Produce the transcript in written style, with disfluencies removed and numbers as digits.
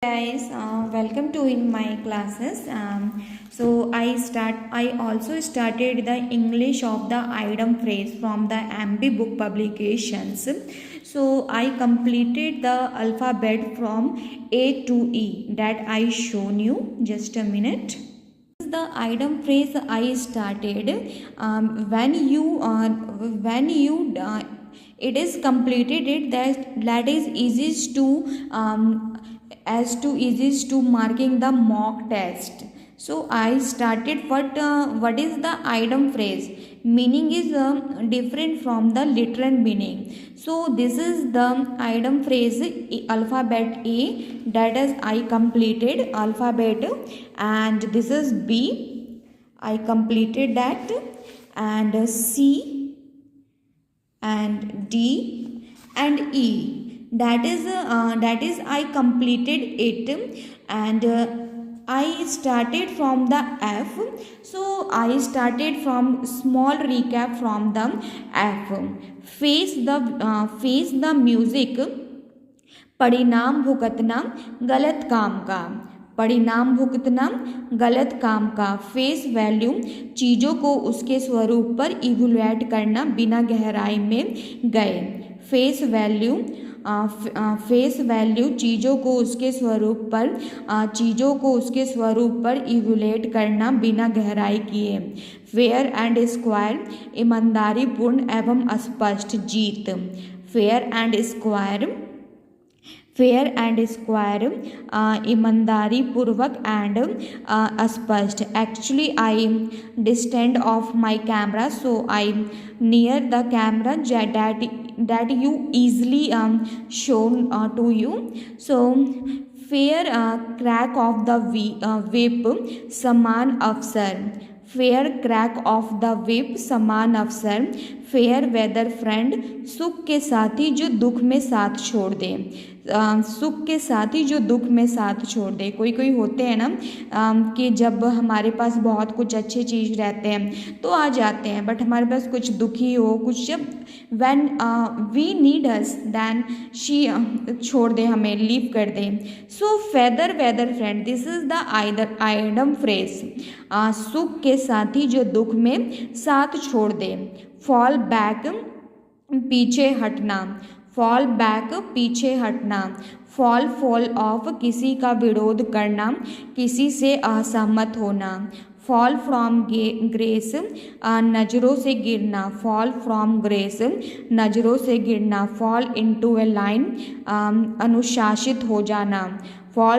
Guys, welcome to in my classes. I also started the English of the item phrase from the MB book publications. So I completed the alphabet from A to E that I shown you. Just a minute. This is the item phrase I started. When you it is completed it that is easiest to easiest to marking the mock test. So I started what is the item phrase meaning is different from the literal meaning. So this is the item phrase alphabet A, that is I completed alphabet, and this is B, I completed that, and C and D and E, that is I completed it, and I started from the F. So I started from small recap from the F. Face the music, परिणाम भुगतना गलत काम का, परिणाम भुगतना गलत काम का, फेस वैल्यू चीज़ों को उसके स्वरूप पर इवैल्यूएट करना बिना गहराई में गए, फेस वैल्यू चीज़ों को उसके स्वरूप पर इवैल्यूएट करना बिना गहराई किए, फेयर एंड स्क्वायर ईमानदारी पूर्ण एवं स्पष्ट जीत, फेयर एंड स्क्वायर ईमानदारी पूर्वक एंड स्पष्ट. Actually I distant off my camera, so I near the camera that you easily shown to you. So fair crack of the whip समान अवसर, fair crack of the whip समान अवसर, fair weather friend सुख के साथी जो दुख में साथ छोड़ दे, सुख के साथी जो दुख में साथ छोड़ दे. कोई होते हैं ना कि जब हमारे पास बहुत कुछ अच्छे चीज़ रहते हैं तो आ जाते हैं, बट हमारे पास कुछ दुखी हो, कुछ जब when we need us then she छोड़ दे, हमें लीव कर दे. So feather weather friend, this is the idiom phrase, सुख के साथी जो दुख में साथ छोड़ दे. फॉल बैक पीछे हटना, फॉल बैक पीछे हटना, फॉल ऑफ किसी का विरोध करना, किसी से असहमत होना, फॉल फ्रॉम ग्रेस नज़रों से गिरना, फॉल फ्रॉम ग्रेस नज़रों से गिरना, फॉल इनटू ए लाइन अनुशासित हो जाना, फॉल